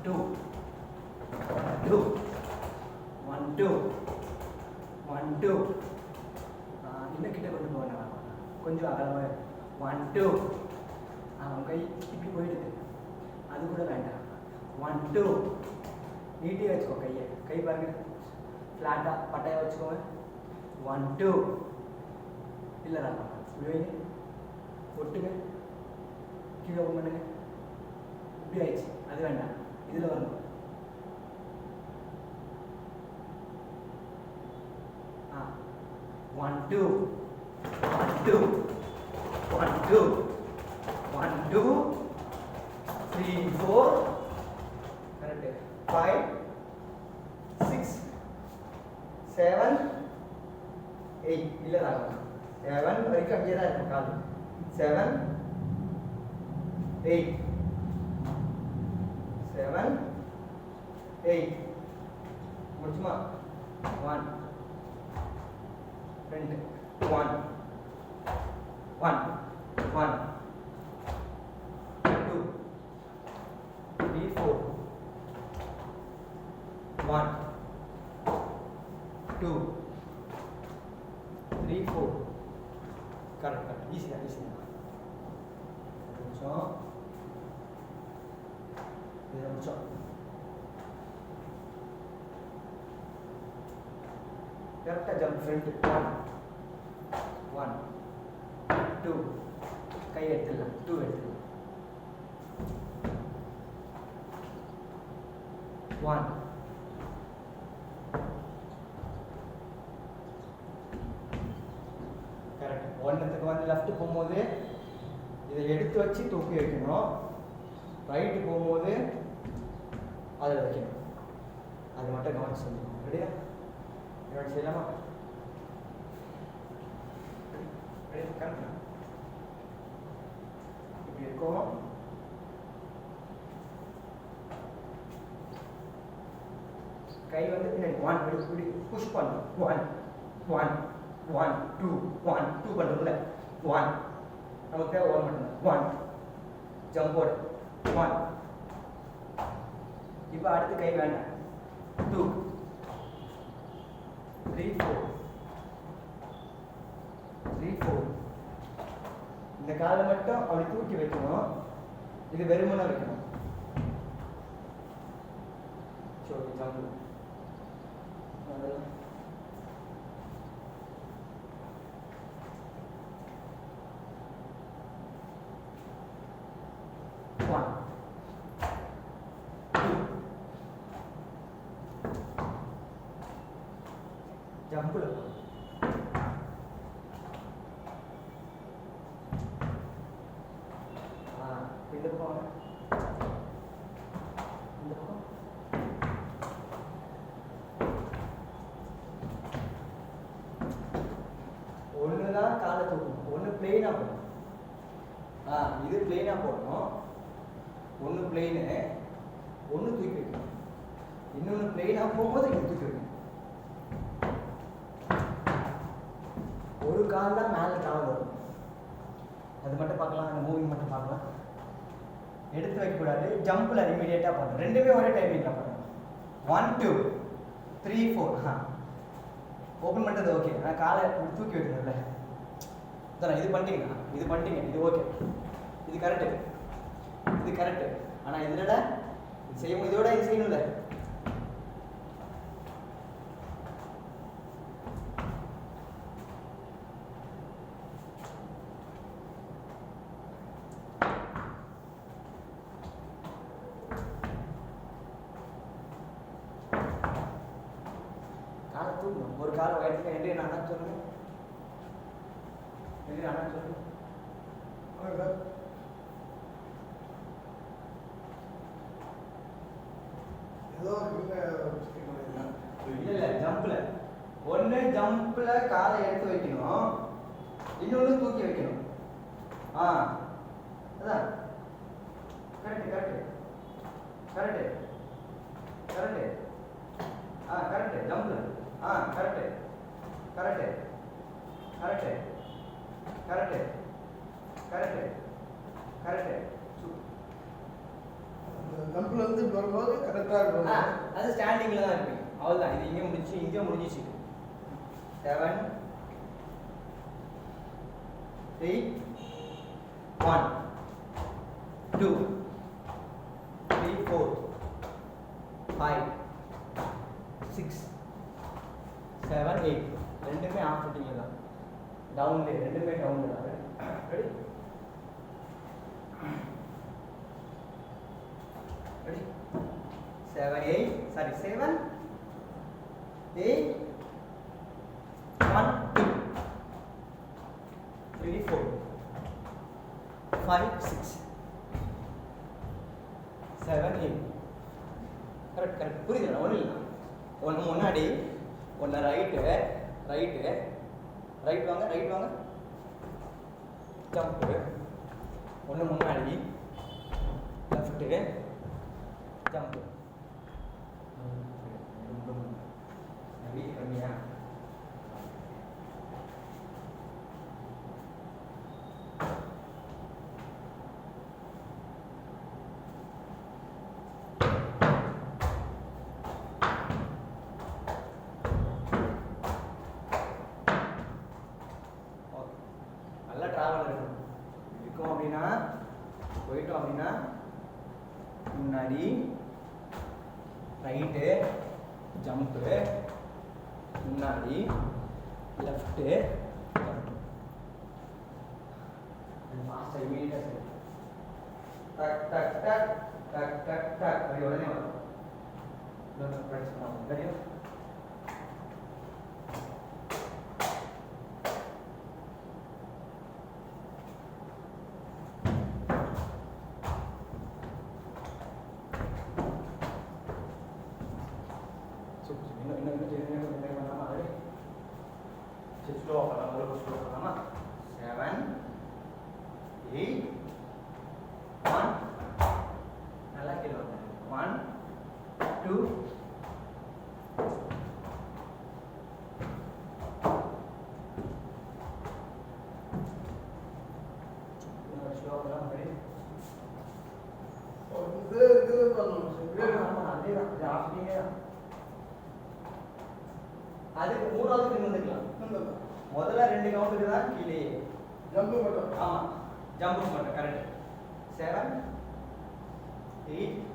2 2 1 2 1 2 இன்னும் கிட்ட கொண்டு போகணும் கொஞ்சம் அகலமாக 1 2 அவன் கை இப்படி போயிடுது அது கூட வேண்டாம் 1 2 நீட்டியாக வச்சுக்கோ கையை கை பாருங்க ஃப்ளாட்டாக பட்டையாக வச்சுக்கோங்க 1 2 இல்லை இப்படி வைங்க ஒட்டுங்க கீழே ஓப்பன் பண்ணுங்க இப்படி ஆயிடுச்சு அது வேண்டாம் இதில் வரணும் 1 2 1 2 1 2 1 2 3 4 correct 5 6 7 8 இல்ல ராகம் 7 வரைக்கும் அங்கே தான் இருக்கும் கால் 7 8 7 8 முடிச்சுமா 1 2 1 1 1 2 3 4 1 2 3 4 correct easy கொஞ்சம் இது கொஞ்சம் கரெக்டாக ஜம்ப் ஃப்ரண்ட் 1 2 கை எடுத்துடலாம் 2 எடுத்துடலாம் 1 கரெக்ட் ஒன்றுத்துக்கு வந்து லெஃப்ட் போகும்போது இதை எடுத்து வச்சு தூக்கி வைக்கணும் ரைட்டு போகும்போது அதில் வைக்கணும் அது மட்டும் கவனிச்சு சொல்லணும் ரெடியா என்னோட செய்யலாமா கரெக்டா இப்படி இருக்கும் கை வந்து பின்னாடி 1 இப்படி புஷ் பண்ணும் 1 1 1 2 1 2 பண்ணுறதுல 1 நமக்கு தேவை 1 மட்டும்தான் 1 ஜம்ப் போடு 1 இப்போ அடுத்து கை வேண்டாம் 2 3 4 3 4 இந்த காலை மட்டும் அப்படி தூக்கி வைக்கணும் இது வெறுமனா வைக்கணும் சரி ஜம்ப் ஜம்பில் இந்த பக்கம் இந்த பக்கம் ஒன்று தான் காலை தூக்கணும் ஒன்று பிளெயினாக போடணும் இது பிளெயினாக போடணும் ஒன்று பிளெயினு ஒன்று தூக்கி வைக்கணும் இன்னொன்று பிளெயினாக போகும்போது இங்கே தூக்கி வைக்கணும் ஒரு கால் தான் மேலே ட்ராவல் வரும் அது மட்டும் பார்க்கலாம் அந்த மூவிங் மட்டும் பார்க்கலாம் எடுத்து வைக்கக்கூடாது ஜம்பில் இமீடியட்டாக பண்ணணும் ரெண்டுமே ஒரே டைமிங்கில் பண்ணணும் 1 2 3 4 ஓப்பன் பண்ணுறது ஓகே ஆனால் காலை தூக்கி வைக்கணும்ல சார் இது பண்ணிட்டீங்க இது ஓகே இது கரெக்டு ஆனால் இதோட இது செய்யும் இதோட இது செய்யணும்ல ஒரு காலை வயிற்றுல என்று நான் சொல்லுங்க இல்ல ஜம்ப்ல ஒன்னு ஜம்ப்ல காலை எடுத்து வைக்கணும் இன்னொன்னு தூக்கி வைக்கணும் அதான் கரெக்ட் ஜம்ப்ல கரெக்ட் ஜம்பில் வந்து வரும்போது கரெக்டாக இருக்கும். அது ஸ்டாண்டிங்கில் தான் இருப்பீங்க. அவ்வளோதான். இது இங்கே முடிச்சு இங்கே முடிஞ்சிச்சு. 7 8 1 2 3 4 5 6 7 8 ரெண்டுமே ஆஃப் ஃபுட்டிங் தான். டவுன்ல ரெண்டுமே டவுன்ல தான். Ready ready 7 8 sorry 7 8 1 2 3 4 5 6 7 8 correct correct புரியுது. ஒன்றும் இல்லை. ஒன்று முன்னாடி ஒன்று ரைட்டு ரைட் வாங்க ஜம்ப்பு. ஒன்று முன்னாடி லெஃப்ட்டு ஜம்ப்பு. வீட்டு கம்மியா நல்லா ட்ராவல் இருக்கும் அப்படின்னா போயிட்டோம் அப்படின்னா முன்னாடி ரைட்டு ஜம்ப்பு, முன்னாடி லெஃப்ட்டு ஃபாஸ்ட்டாக இமீடியட்டாக சரி டக் டக் டக் டக் டக் டக் அப்படி உடனே வரும். ப்ராக்டிஸ் பண்ணுவோம். தெரியும் slow பண்ணலாம். 7 8 1 நல்லா கீழே வந்து 1 2 ஸ்லோ பண்ணலாம். அதுக்கு மூணாவது நின்றுக்கலாம். முதல்ல 2 கவுண்ட்டுக்கு தான் கீழே ஜம்ப் மட்டும். ஆமா ஜம்ப் மட்டும் கரெக்ட். 7 8